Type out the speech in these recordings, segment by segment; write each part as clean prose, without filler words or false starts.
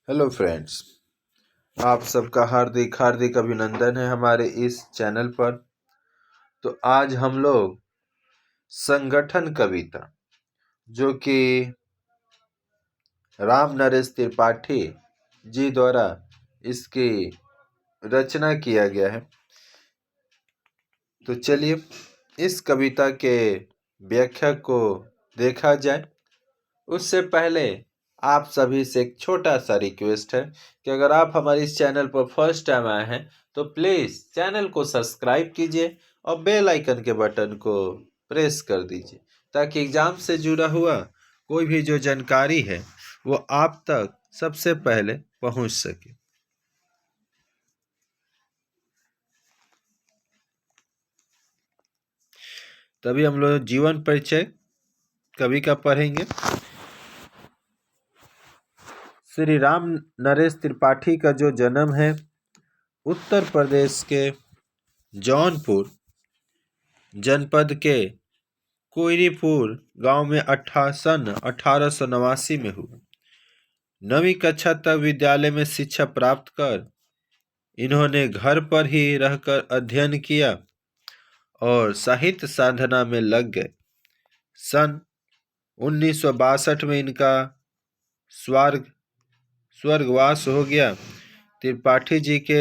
Hello friends, आप सबका हार्दिक हार्दिक अभिनंदन है हमारे इस चैनल पर। तो आज हम लोग संगठन कविता, जो कि राम नरेश त्रिपाठी जी द्वारा इसकी रचना किया गया है। तो चलिए इस कविता के व्याख्या को देखा जाए। उससे पहले आप सभी से एक छोटा सा रिक्वेस्ट है कि अगर आप हमारे इस चैनल पर फर्स्ट टाइम आए हैं तो प्लीज़ चैनल को सब्सक्राइब कीजिए और बेल आइकन के बटन को प्रेस कर दीजिए, ताकि एग्ज़ाम से जुड़ा हुआ कोई भी जो जानकारी है वो आप तक सबसे पहले पहुंच सके। तभी हम लोग जीवन परिचय कवि का पढ़ेंगे। श्री राम नरेश त्रिपाठी का जो जन्म है उत्तर प्रदेश के जौनपुर जनपद के कोयरीपुर गांव में सन 1889 में हुआ। 9वीं कक्षा तक विद्यालय में शिक्षा प्राप्त कर इन्होंने घर पर ही रहकर अध्ययन किया और साहित्य साधना में लग गए। सन 1962 में इनका स्वर्गवास हो गया। त्रिपाठी जी के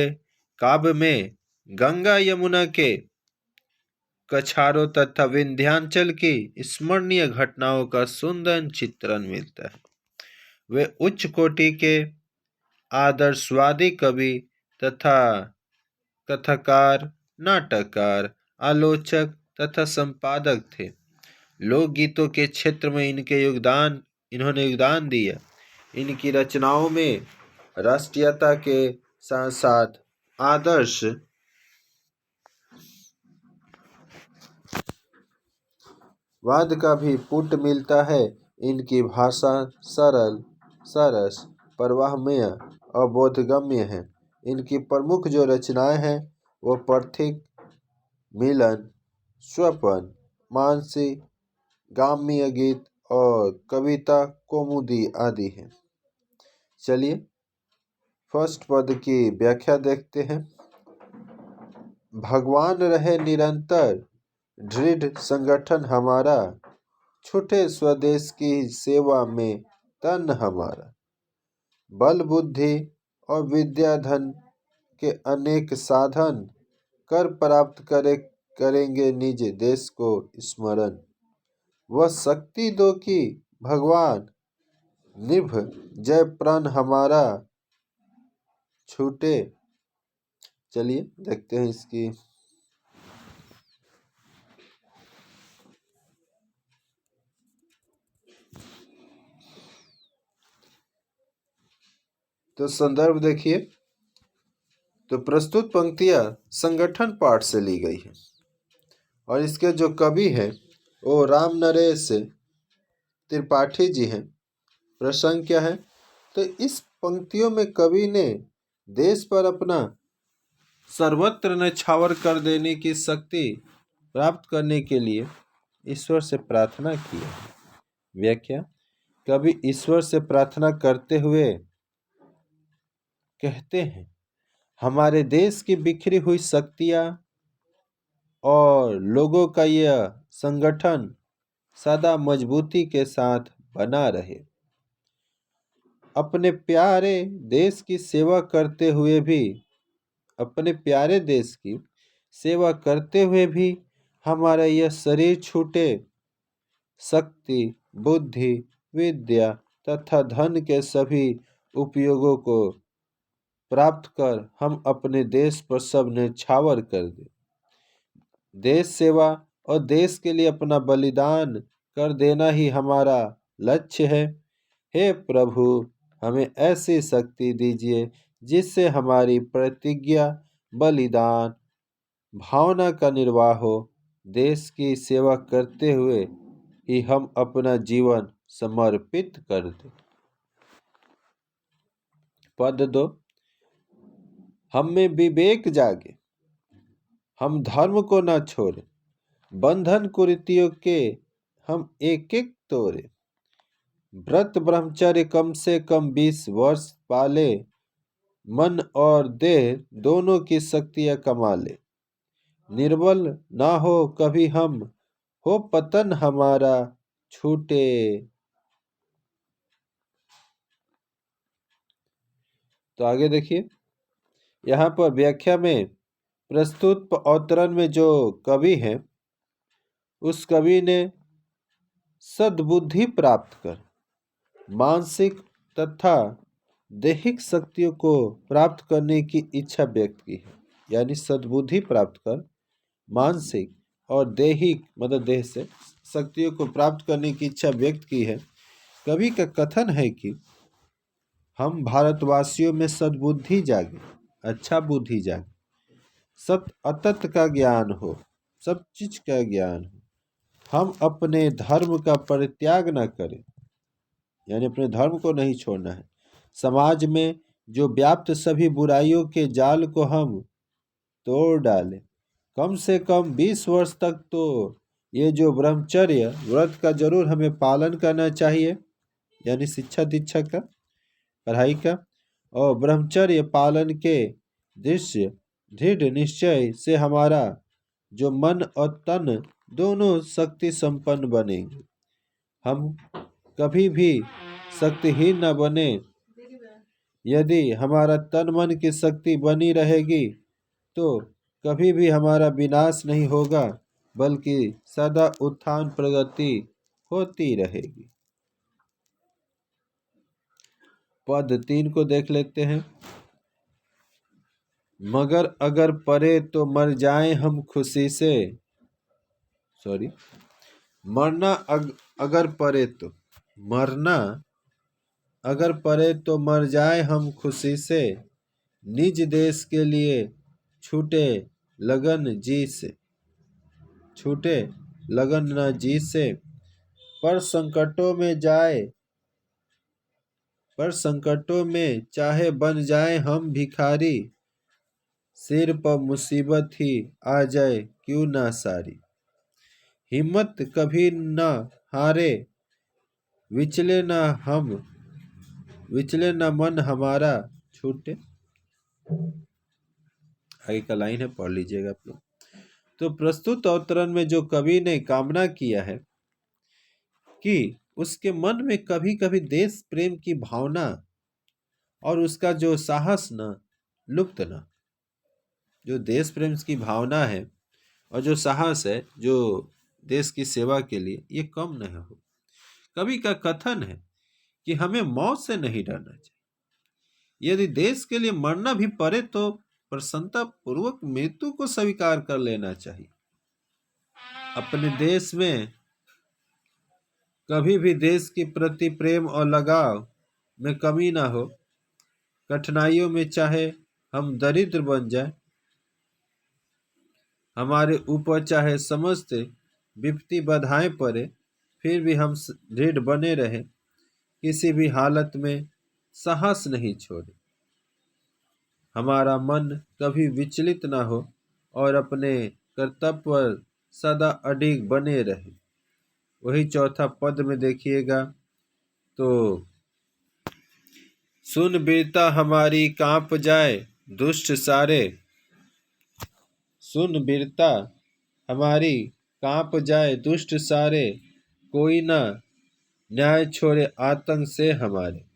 काव्य में गंगा यमुना के कछारों तथा विंध्याचल की स्मरणीय घटनाओं का सुंदर चित्रण मिलता है। वे उच्च कोटि के आदर्शवादी कवि तथा कथाकार, नाटककार, आलोचक तथा संपादक थे। लोकगीतों के क्षेत्र में इन्होंने योगदान दिया। इनकी रचनाओं में राष्ट्रीयता के साथ साथ आदर्श वाद का भी पुट मिलता है। इनकी भाषा सरल, सरस, प्रवाहमय और बोधगम्य है। इनकी प्रमुख जो रचनाएं हैं वो प्रतीक, मिलन, स्वपन, मानसी, गाम्य गीत और कविता कौमुदी आदि हैं। चलिए फर्स्ट पद की व्याख्या देखते हैं। भगवान रहे निरंतर दृढ़ संगठन हमारा, छूटे स्वदेश की सेवा में तन हमारा। बल बुद्धि और विद्या धन के अनेक साधन कर प्राप्त करेंगे निज देश को स्मरण। वह शक्ति दो कि भगवान निभ जय प्राण हमारा छूटे। चलिए देखते हैं इसकी तो संदर्भ देखिए। तो प्रस्तुत पंक्तियां संगठन पाठ से ली गई है और इसके जो कवि हैं वो राम नरेश त्रिपाठी जी हैं। प्रसंग क्या है? तो इस पंक्तियों में कवि ने देश पर अपना सर्वत्र न्यौछावर कर देने की शक्ति प्राप्त करने के लिए ईश्वर से प्रार्थना की है। व्याख्या: कवि ईश्वर से प्रार्थना करते हुए कहते हैं, हमारे देश की बिखरी हुई शक्तियां और लोगों का यह संगठन सदा मजबूती के साथ बना रहे। अपने प्यारे देश की सेवा करते हुए भी हमारा यह शरीर छूटे, शक्ति, बुद्धि, विद्या तथा धन के सभी उपयोगों को प्राप्त कर हम अपने देश पर सब न्यौछावर कर दें। देश सेवा और देश के लिए अपना बलिदान कर देना ही हमारा लक्ष्य है। हे प्रभु, हमें ऐसी शक्ति दीजिए जिससे हमारी प्रतिज्ञा, बलिदान भावना का निर्वाह हो। देश की सेवा करते हुए ही हम अपना जीवन समर्पित कर दें। पद 2, हम में विवेक जागे, हम धर्म को न छोड़े, बंधन कुरीतियों के हम एक एक तोड़े। व्रत ब्रह्मचर्य कम से कम 20 वर्ष पाले, मन और देह दोनों की शक्तियां कमा ले, निर्बल ना हो कभी हम, हो पतन हमारा छूटे। तो आगे देखिए, यहाँ पर व्याख्या में प्रस्तुत अवतरण में जो कवि हैं, उस कवि ने सद्बुद्धि प्राप्त कर मानसिक तथा दैहिक शक्तियों को प्राप्त करने की इच्छा व्यक्त की है। यानी सद्बुद्धि प्राप्त कर मानसिक और दैहिक मतलब देह से शक्तियों को प्राप्त करने की इच्छा व्यक्त की है। कवि का कथन है कि हम भारतवासियों में सद्बुद्धि जागे, अच्छा बुद्धि जागे, सत अतत का ज्ञान हो, सब चीज का ज्ञान हो, हम अपने धर्म का परित्याग न करें, यानी अपने धर्म को नहीं छोड़ना है, समाज में जो व्याप्त सभी बुराइयों के जाल को हम तोड़ डालें, कम से कम 20 वर्ष तक तो ये जो ब्रह्मचर्य व्रत का जरूर हमें पालन करना चाहिए, यानी शिक्षा दीक्षा का, पढ़ाई का, और ब्रह्मचर्य पालन के दृश्य दृढ़ निश्चय से हमारा जो मन और तन दोनों शक्ति संपन्न बनेंगे। हम कभी भी शक्तिहीन न बने। यदि हमारा तन मन की शक्ति बनी रहेगी तो कभी भी हमारा विनाश नहीं होगा, बल्कि सदा उत्थान प्रगति होती रहेगी। पद 3 को देख लेते हैं। मगर अगर परे तो मर जाएं हम खुशी से, सॉरी, मरना अगर परे तो, मरना अगर परे तो मर जाए हम खुशी से, निज देश के लिए छूटे लगन जी से, छूटे लगन न जी से, पर संकटों में चाहे बन जाए हम भिखारी, सिर पर मुसीबत ही आ जाए क्यों ना सारी, हिम्मत कभी न हारे, विचले न मन हमारा छूटे। आगे का लाइन है, पढ़ लीजिएगा आप लोग। तो प्रस्तुत अवतरण में जो कवि ने कामना किया है कि उसके मन में कभी कभी देश प्रेम की भावना और उसका जो साहस न लुप्त न, जो देश प्रेम की भावना है और जो साहस है जो देश की सेवा के लिए, ये कम न हो। कवि का कथन है कि हमें मौत से नहीं डरना चाहिए, यदि देश के लिए मरना भी पड़े तो प्रसन्नता पूर्वक मृत्यु को स्वीकार कर लेना चाहिए। अपने देश में कभी भी देश के प्रति प्रेम और लगाव में कमी ना हो। कठिनाइयों में चाहे हम दरिद्र बन जाए, हमारे ऊपर चाहे समस्त विपत्ति बाधाएं पड़े, फिर भी हम दृढ़ बने रहे, किसी भी हालत में साहस नहीं छोड़े, हमारा मन कभी विचलित ना हो और अपने कर्तव्य पर सदा अडिग बने रहे। वही चौथा पद में देखिएगा तो, सुन वीरता हमारी कांप जाए दुष्ट सारे, सुन वीरता हमारी कांप जाए दुष्ट सारे, कोई ना न्याय छोड़े आतंक से हमारे।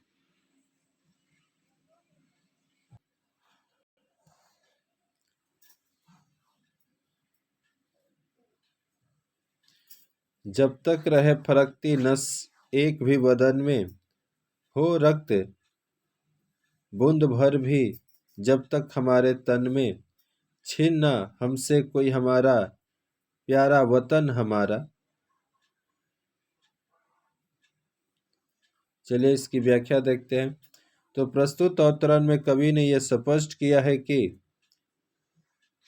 जब तक रहे फरकती नस एक भी बदन में, हो रक्त बूंद भर भी जब तक हमारे तन में, छीनना हमसे कोई हमारा प्यारा वतन हमारा। चलिए इसकी व्याख्या देखते हैं। तो प्रस्तुत अवतरण में कवि ने यह स्पष्ट किया है कि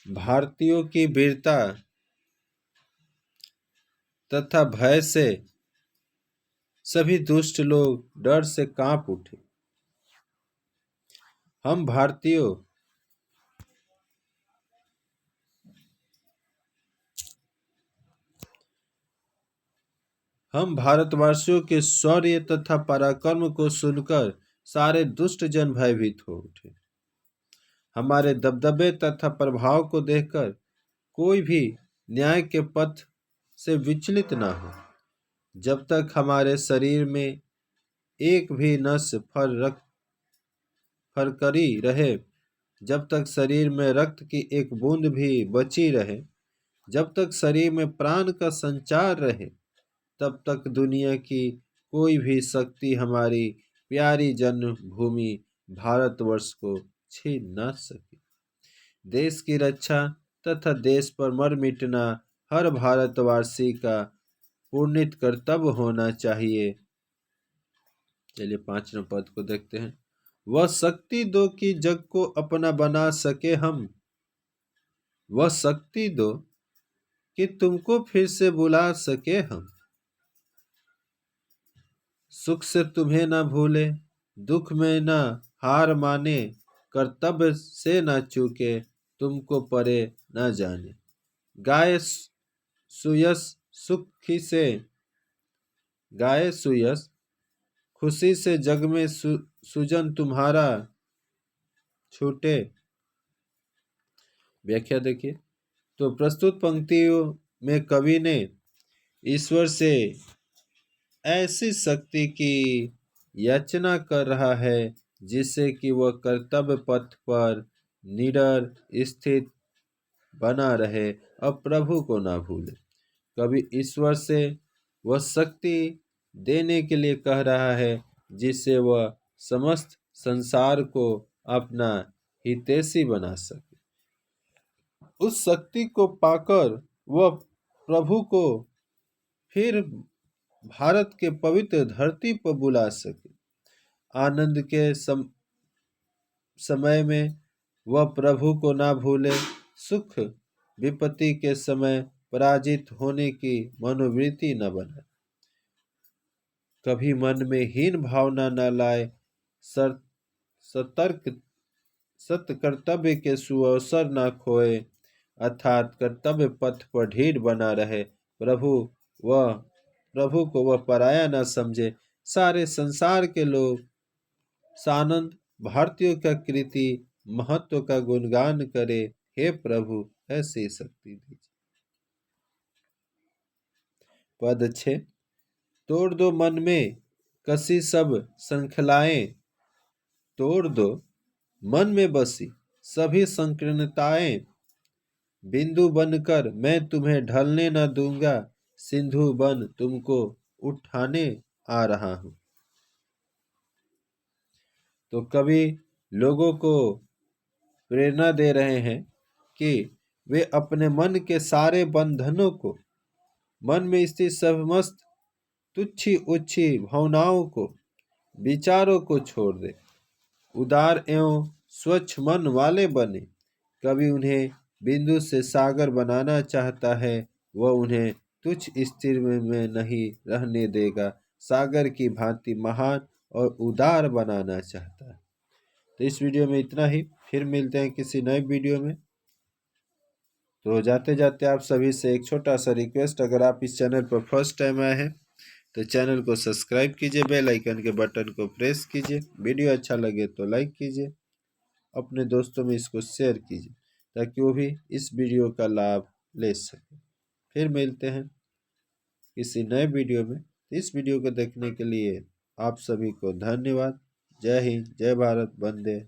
भारतीयों की वीरता तथा भय से सभी दुष्ट लोग डर से कांप उठे। हम भारतीयों हम भारतवासियों के शौर्य तथा पराक्रम को सुनकर सारे दुष्ट जन भयभीत हो उठे। हमारे दबदबे तथा प्रभाव को देखकर कोई भी न्याय के पथ से विचलित न हो। जब तक हमारे शरीर में एक भी नस फरकरी रहे, जब तक शरीर में रक्त की एक बूंद भी बची रहे, जब तक शरीर में प्राण का संचार रहे, तब तक दुनिया की कोई भी शक्ति हमारी प्यारी जन्मभूमि भारतवर्ष को छीन न सके। देश की रक्षा तथा देश पर मर मिटना हर भारतवासी का पुण्य कर्तव्य होना चाहिए। चलिए 5वें पद को देखते हैं। वह शक्ति दो कि जग को अपना बना सके हम, वह शक्ति दो कि तुमको फिर से बुला सके हम। सुख से तुम्हें न भूले, दुख में न हार माने, कर्तव्य से न चूके, तुमको परे न जाने। गाय सुयस सुखी से, गाय सुयस खुशी से जग में सुजन तुम्हारा छूटे। व्याख्या देखिए। तो प्रस्तुत पंक्तियों में कवि ने ईश्वर से ऐसी शक्ति की याचना कर रहा है जिससे कि वह कर्तव्य पथ पर निडर स्थित बना रहे और प्रभु को ना भूले। कवि ईश्वर से वह शक्ति देने के लिए कह रहा है जिससे वह समस्त संसार को अपना हितैषी बना सके। उस शक्ति को पाकर वह प्रभु को फिर भारत के पवित्र धरती पर बुला सके। आनंद के समय में वह प्रभु को ना भूले, सुख विपत्ति के समय पराजित होने की मनोवृत्ति न बनाए, कभी मन में हीन भावना न लाए, सतर्क सत्य कर्तव्य के सुअवसर न खोए, अर्थात कर्तव्य पथ पर ढीठ बना रहे, प्रभु को वह पराया न समझे। सारे संसार के लोग सानंद भारतीयों का कृति महत्व का गुणगान करे। हे प्रभु ऐसी शक्ति दीजिए। पद 6। तोड़ दो मन में कसी सब श्रृंखलाएं, तोड़ दो मन में बसी सभी संकीर्णताएं, बिंदु बनकर मैं तुम्हें ढलने न दूंगा, सिंधु बन तुमको उठाने आ रहा हूं। तो कवि लोगों को प्रेरणा दे रहे हैं कि वे अपने मन के सारे बंधनों को, मन में स्थित समस्त तुच्छी उच्छी भावनाओं को, विचारों को छोड़ दे, उदार एवं स्वच्छ मन वाले बने। कवि उन्हें बिंदु से सागर बनाना चाहता है, वह उन्हें तुच्छ स्थिर में नहीं रहने देगा, सागर की भांति महान और उदार बनाना चाहता है। तो इस वीडियो में इतना ही, फिर मिलते हैं किसी नए वीडियो में। तो जाते जाते आप सभी से एक छोटा सा रिक्वेस्ट, अगर आप इस चैनल पर फर्स्ट टाइम आए हैं तो चैनल को सब्सक्राइब कीजिए, बेल आइकन के बटन को प्रेस कीजिए, वीडियो अच्छा लगे तो लाइक कीजिए, अपने दोस्तों में इसको शेयर कीजिए ताकि वो भी इस वीडियो का लाभ ले सके। फिर मिलते हैं किसी नए वीडियो में। इस वीडियो को देखने के लिए आप सभी को धन्यवाद। जय हिंद, जय भारत, वंदे।